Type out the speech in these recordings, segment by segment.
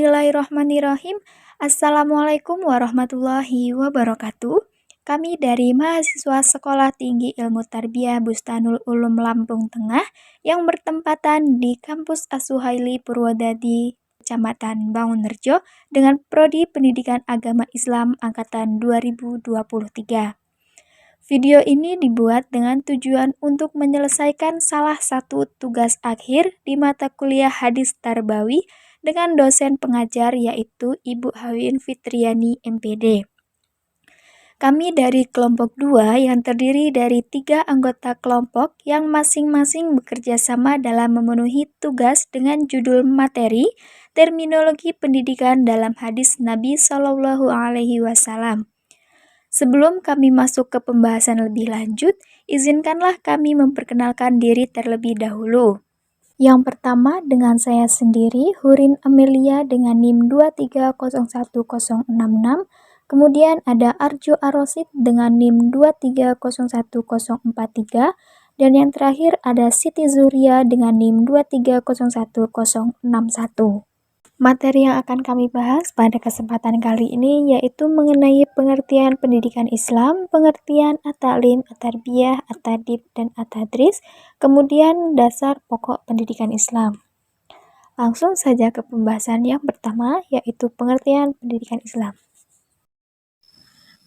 Bismillahirrahmanirrahim. Assalamualaikum warahmatullahi wabarakatuh. Kami dari mahasiswa Sekolah Tinggi Ilmu Tarbiyah Bustanul Ulum Lampung Tengah yang bertempatan di Kampus Asuhaili Purwodadi, Kecamatan Bangunrejo dengan Prodi Pendidikan Agama Islam Angkatan 2023. Video ini dibuat dengan tujuan untuk menyelesaikan salah satu tugas akhir di mata kuliah Hadis Tarbawi dengan dosen pengajar yaitu Ibu Hawin Fitriani MPD. Kami dari kelompok 2 yang terdiri dari 3 anggota kelompok yang masing-masing bekerja sama dalam memenuhi tugas dengan judul materi terminologi pendidikan dalam hadis Nabi Shallallahu Alaihi Wasallam. Sebelum kami masuk ke pembahasan lebih lanjut, izinkanlah kami memperkenalkan diri terlebih dahulu. Yang pertama dengan saya sendiri, Hurin Amelia dengan NIM 2301066. Kemudian ada Arjo Arosid dengan NIM 2301043. Dan yang terakhir ada Siti Zuria dengan NIM 2301061. Materi yang akan kami bahas pada kesempatan kali ini yaitu mengenai pengertian pendidikan Islam, pengertian at-ta'lim, at-tarbiyah, at-tadib, dan at-tadris, kemudian dasar pokok pendidikan Islam. Langsung saja ke pembahasan yang pertama yaitu pengertian pendidikan Islam.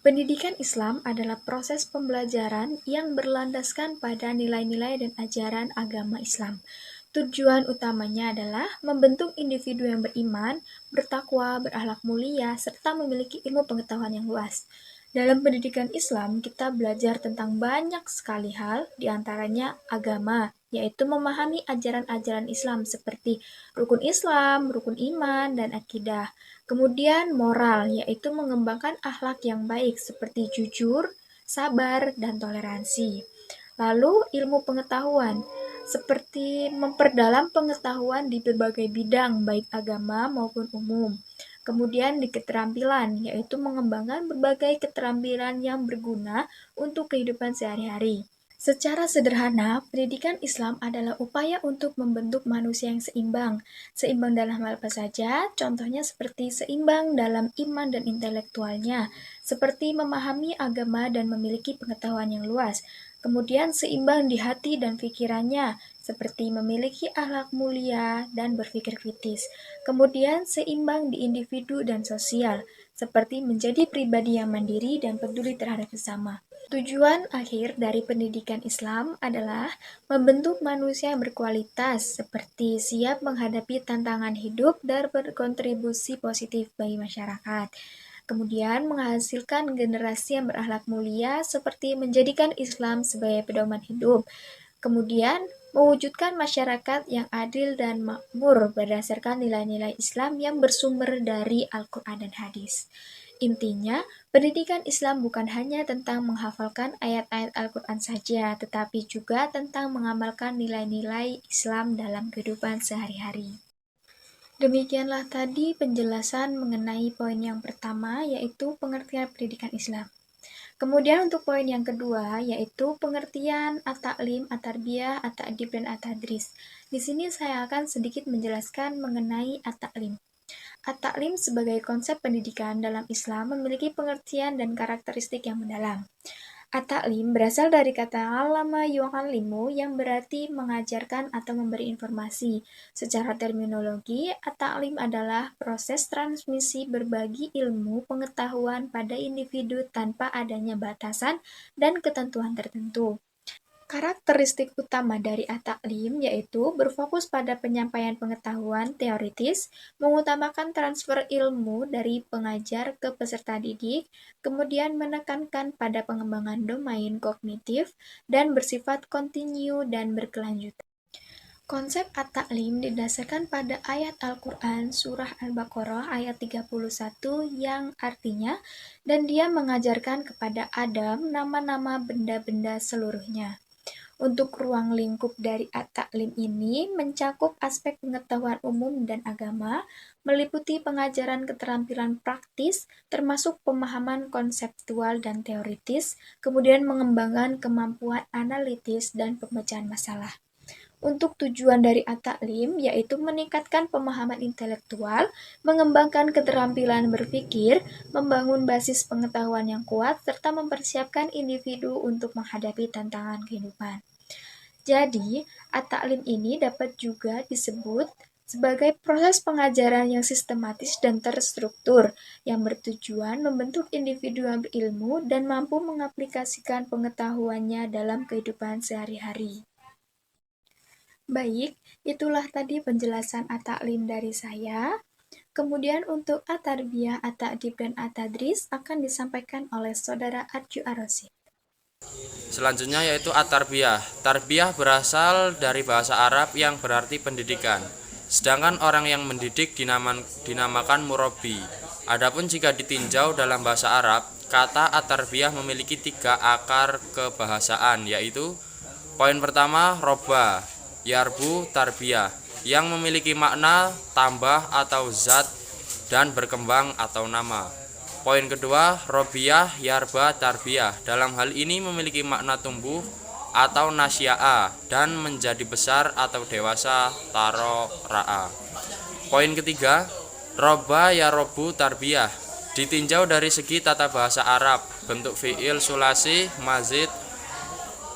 Pendidikan Islam adalah proses pembelajaran yang berlandaskan pada nilai-nilai dan ajaran agama Islam. Tujuan utamanya adalah membentuk individu yang beriman, bertakwa, berakhlak mulia, serta memiliki ilmu pengetahuan yang luas. Dalam pendidikan Islam, kita belajar tentang banyak sekali hal, diantaranya agama, yaitu memahami ajaran-ajaran Islam seperti rukun Islam, rukun iman, dan akidah. Kemudian moral, yaitu mengembangkan akhlak yang baik seperti jujur, sabar, dan toleransi. Lalu ilmu pengetahuan, seperti memperdalam pengetahuan di berbagai bidang, baik agama maupun umum. Kemudian di keterampilan, yaitu mengembangkan berbagai keterampilan yang berguna untuk kehidupan sehari-hari. Secara sederhana, pendidikan Islam adalah upaya untuk membentuk manusia yang seimbang. Seimbang dalam hal apa saja? Contohnya seperti seimbang dalam iman dan intelektualnya, seperti memahami agama dan memiliki pengetahuan yang luas. Kemudian seimbang di hati dan pikirannya, seperti memiliki akhlak mulia dan berpikir kritis. Kemudian seimbang di individu dan sosial, seperti menjadi pribadi yang mandiri dan peduli terhadap sesama. Tujuan akhir dari pendidikan Islam adalah membentuk manusia yang berkualitas, seperti siap menghadapi tantangan hidup dan berkontribusi positif bagi masyarakat. Kemudian menghasilkan generasi yang berakhlak mulia seperti menjadikan Islam sebagai pedoman hidup. Kemudian mewujudkan masyarakat yang adil dan makmur berdasarkan nilai-nilai Islam yang bersumber dari Al-Quran dan Hadis. Intinya, pendidikan Islam bukan hanya tentang menghafalkan ayat-ayat Al-Quran saja, tetapi juga tentang mengamalkan nilai-nilai Islam dalam kehidupan sehari-hari. Demikianlah tadi penjelasan mengenai poin yang pertama, yaitu pengertian pendidikan Islam. Kemudian untuk poin yang kedua, yaitu pengertian at-ta'lim, at-tarbiyah, at-ta'dib, dan at-tadris. Di sini saya akan sedikit menjelaskan mengenai at-ta'lim. At-ta'lim sebagai konsep pendidikan dalam Islam memiliki pengertian dan karakteristik yang mendalam. At-ta'lim berasal dari kata allama yu'allimu yang berarti mengajarkan atau memberi informasi. Secara terminologi, at-ta'lim adalah proses transmisi berbagi ilmu pengetahuan pada individu tanpa adanya batasan dan ketentuan tertentu. Karakteristik utama dari at-ta'lim yaitu berfokus pada penyampaian pengetahuan teoritis, mengutamakan transfer ilmu dari pengajar ke peserta didik, kemudian menekankan pada pengembangan domain kognitif, dan bersifat kontinu dan berkelanjutan. Konsep at-ta'lim didasarkan pada ayat Al-Quran Surah Al-Baqarah ayat 31 yang artinya, dan dia mengajarkan kepada Adam nama-nama benda-benda seluruhnya. Untuk ruang lingkup dari at-ta'lim ini mencakup aspek pengetahuan umum dan agama, meliputi pengajaran keterampilan praktis, termasuk pemahaman konseptual dan teoritis, kemudian mengembangkan kemampuan analitis dan pemecahan masalah. Untuk tujuan dari at-ta'lim yaitu meningkatkan pemahaman intelektual, mengembangkan keterampilan berpikir, membangun basis pengetahuan yang kuat, serta mempersiapkan individu untuk menghadapi tantangan kehidupan. Jadi, at-ta'lim ini dapat juga disebut sebagai proses pengajaran yang sistematis dan terstruktur, yang bertujuan membentuk individu yang berilmu dan mampu mengaplikasikan pengetahuannya dalam kehidupan sehari-hari. Baik, itulah tadi penjelasan at-ta'lim dari saya. Kemudian untuk at-tarbiyah, at-ta'dib, dan at-tadris akan disampaikan oleh Saudara Arju Arosi. Selanjutnya yaitu at-tarbiyah. Tarbiyah berasal dari bahasa Arab yang berarti pendidikan. Sedangkan orang yang mendidik dinamakan murabbi. Adapun jika ditinjau dalam bahasa Arab, kata at-tarbiyah memiliki 3 akar kebahasaan, yaitu poin pertama robba, yarbu, tarbiyah, yang memiliki makna tambah atau zat dan berkembang atau nama. Poin kedua, robiyah, yarba, tarbiyah. Dalam hal ini memiliki makna tumbuh atau nasya'a dan menjadi besar atau dewasa, taro, ra'a. Poin ketiga, robba, yarobu, tarbiyah. Ditinjau dari segi tata bahasa Arab, bentuk fi'il sulasi, mazid,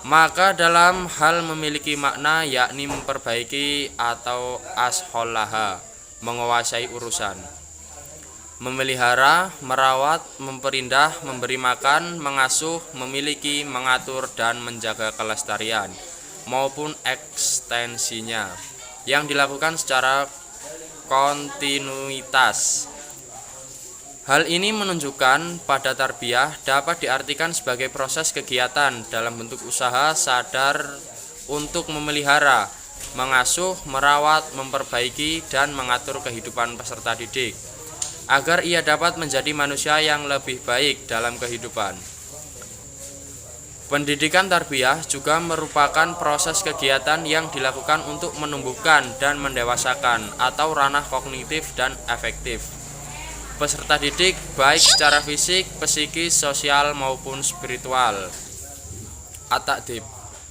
maka dalam hal memiliki makna yakni memperbaiki atau asholaha, menguasai urusan, memelihara, merawat, memperindah, memberi makan, mengasuh, memiliki, mengatur, dan menjaga kelestarian maupun ekstensinya yang dilakukan secara kontinuitas. Hal ini menunjukkan pada tarbiyah dapat diartikan sebagai proses kegiatan dalam bentuk usaha sadar untuk memelihara, mengasuh, merawat, memperbaiki, dan mengatur kehidupan peserta didik agar ia dapat menjadi manusia yang lebih baik dalam kehidupan. Pendidikan tarbiyah juga merupakan proses kegiatan yang dilakukan untuk menumbuhkan dan mendewasakan atau ranah kognitif dan afektif peserta didik baik secara fisik, psikis, sosial maupun spiritual. At-ta'dib.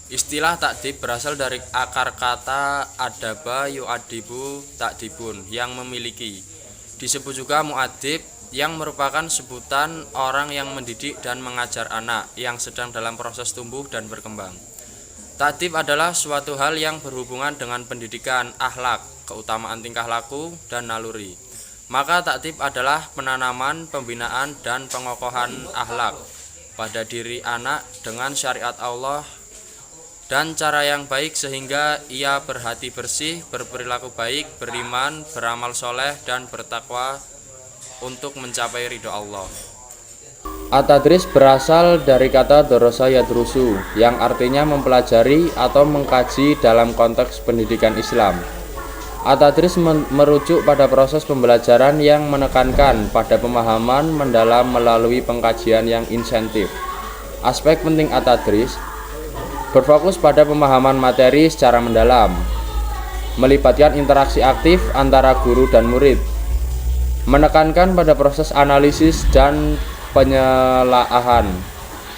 Istilah ta'dib berasal dari akar kata adaba yu'adibu ta'dibun yang memiliki. Disebut juga mu'adib yang merupakan sebutan orang yang mendidik dan mengajar anak yang sedang dalam proses tumbuh dan berkembang. Ta'dib adalah suatu hal yang berhubungan dengan pendidikan, akhlak, keutamaan tingkah laku, dan naluri. Maka ta'dib adalah penanaman, pembinaan, dan pengokohan akhlak pada diri anak dengan syariat Allah dan cara yang baik sehingga ia berhati bersih, berperilaku baik, beriman, beramal soleh, dan bertakwa untuk mencapai ridho Allah. At-tadris berasal dari kata dorosa yadrusu yang artinya mempelajari atau mengkaji dalam konteks pendidikan Islam. At-tadris merujuk pada proses pembelajaran yang menekankan pada pemahaman mendalam melalui pengkajian yang insentif. Aspek penting at-tadris berfokus pada pemahaman materi secara mendalam, melibatkan interaksi aktif antara guru dan murid, menekankan pada proses analisis dan penyelaahan,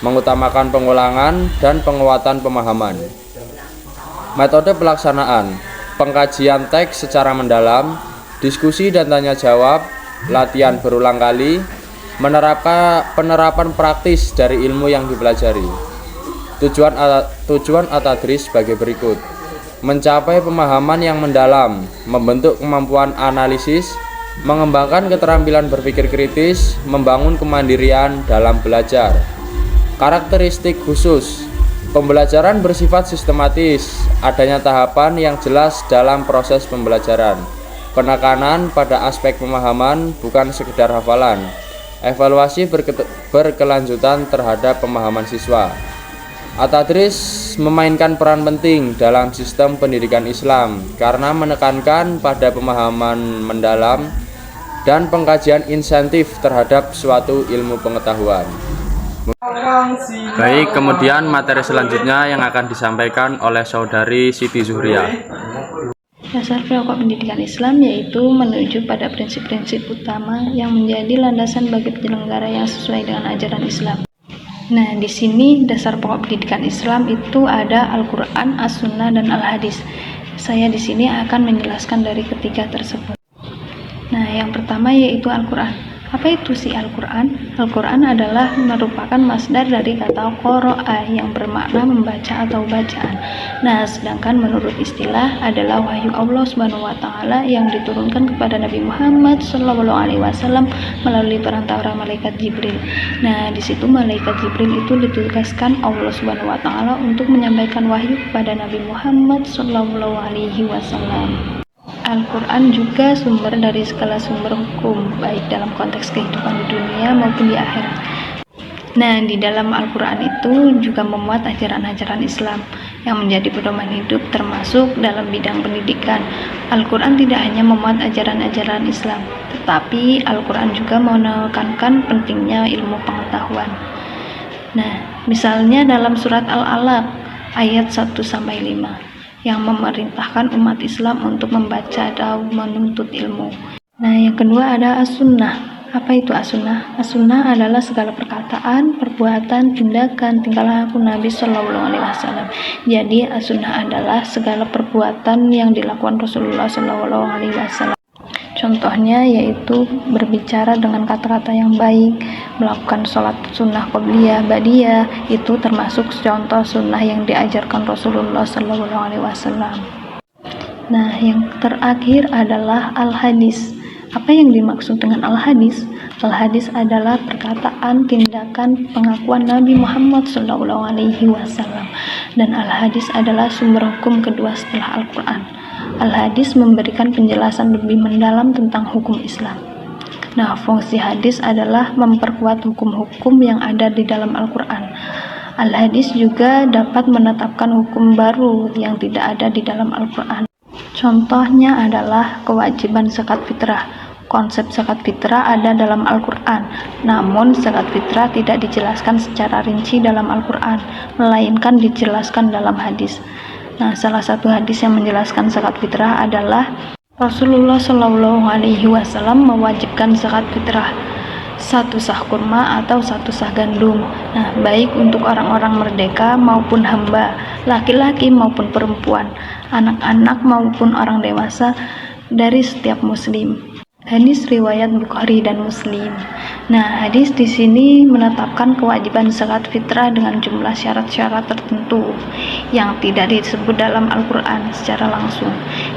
mengutamakan pengulangan dan penguatan pemahaman. Metode pelaksanaan: pengkajian teks secara mendalam, diskusi dan tanya jawab, latihan berulang kali, penerapan praktis dari ilmu yang dipelajari. Tujuan at-tadris sebagai berikut: mencapai pemahaman yang mendalam, membentuk kemampuan analisis, mengembangkan keterampilan berpikir kritis, membangun kemandirian dalam belajar. Karakteristik khusus: pembelajaran bersifat sistematis, adanya tahapan yang jelas dalam proses pembelajaran, penekanan pada aspek pemahaman bukan sekedar hafalan, evaluasi berkelanjutan terhadap pemahaman siswa. At-tadris memainkan peran penting dalam sistem pendidikan Islam karena menekankan pada pemahaman mendalam dan pengkajian insentif terhadap suatu ilmu pengetahuan. Baik, kemudian materi selanjutnya yang akan disampaikan oleh Saudari Siti Zuhriah. Dasar pokok pendidikan Islam yaitu menuju pada prinsip-prinsip utama yang menjadi landasan bagi penyelenggara yang sesuai dengan ajaran Islam. Nah, di sini dasar pokok pendidikan Islam itu ada Al-Quran, As-Sunnah, dan Al-Hadis. Saya di sini akan menjelaskan dari ketiga tersebut. Nah, yang pertama yaitu Al-Quran. Apa itu sih Al-Quran? Al-Quran adalah merupakan masdar dari kata qara'a yang bermakna membaca atau bacaan. Nah, sedangkan menurut istilah adalah wahyu Allah Subhanahu wa taala yang diturunkan kepada Nabi Muhammad SAW melalui perantara malaikat Jibril. Nah, di situ malaikat Jibril itu ditugaskan Allah Subhanahu wa taala untuk menyampaikan wahyu kepada Nabi Muhammad SAW. Al-Quran juga sumber dari segala sumber hukum, baik dalam konteks kehidupan di dunia maupun di akhirat. Nah, di dalam Al-Quran itu juga memuat ajaran-ajaran Islam yang menjadi pedoman hidup, termasuk dalam bidang pendidikan. Al-Quran tidak hanya memuat ajaran-ajaran Islam, tetapi Al-Quran juga menekankan pentingnya ilmu pengetahuan. Nah, misalnya dalam surat Al-Alaq ayat 1-5 yang memerintahkan umat Islam untuk membaca dan menuntut ilmu. Nah, yang kedua ada As-Sunnah. Apa itu As-Sunnah? As-Sunnah adalah segala perkataan, perbuatan, tindakan, tingkah laku Nabi Shallallahu Alaihi Wasallam. Jadi As-Sunnah adalah segala perbuatan yang dilakukan Rasulullah Shallallahu Alaihi Wasallam. Contohnya yaitu berbicara dengan kata-kata yang baik, melakukan sholat sunnah qobliyah, ba'diyah, itu termasuk contoh sunnah yang diajarkan Rasulullah SAW. Nah, yang terakhir adalah al-hadis. Apa yang dimaksud dengan al-hadis? Al-hadis adalah perkataan, tindakan, pengakuan Nabi Muhammad SAW. Dan al-hadis adalah sumber hukum kedua setelah Al-Quran. Al-hadis memberikan penjelasan lebih mendalam tentang hukum Islam. Nah, fungsi hadis adalah memperkuat hukum-hukum yang ada di dalam Al-Quran. Al-hadis juga dapat menetapkan hukum baru yang tidak ada di dalam Al-Quran. Contohnya adalah kewajiban zakat fitrah. Konsep zakat fitrah ada dalam Al-Quran, namun zakat fitrah tidak dijelaskan secara rinci dalam Al-Quran, melainkan dijelaskan dalam hadis. Nah, salah satu hadis yang menjelaskan zakat fitrah adalah Rasulullah Shallallahu Alaihi Wasallam mewajibkan zakat fitrah 1 sah kurma atau 1 sah gandum. Nah, baik untuk orang-orang merdeka maupun hamba, laki-laki maupun perempuan, anak-anak maupun orang dewasa dari setiap muslim. Hadis riwayat Bukhari dan Muslim. Nah, hadis di sini menetapkan kewajiban zakat fitrah dengan jumlah syarat-syarat tertentu yang tidak disebut dalam Al-Quran secara langsung.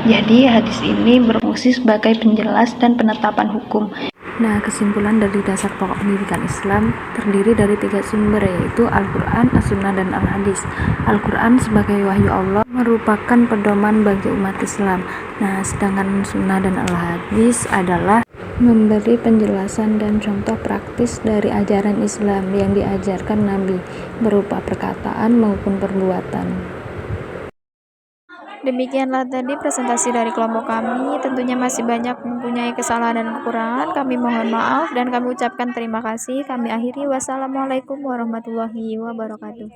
Jadi, hadis ini berfungsi sebagai penjelas dan penetapan hukum. Nah, kesimpulan dari dasar pokok pendidikan Islam terdiri dari 3 sumber, yaitu Al-Quran, As-Sunnah, dan Al-Hadis. Al-Quran sebagai wahyu Allah merupakan pedoman bagi umat Islam. Nah, sedangkan Sunnah dan Al-Hadis adalah memberi penjelasan dan contoh praktis dari ajaran Islam yang diajarkan Nabi berupa perkataan maupun perbuatan. Demikianlah tadi presentasi dari kelompok kami. Tentunya masih banyak mempunyai kesalahan dan kekurangan. Kami mohon maaf dan kami ucapkan terima kasih. Kami akhiri. Wassalamualaikum warahmatullahi wabarakatuh.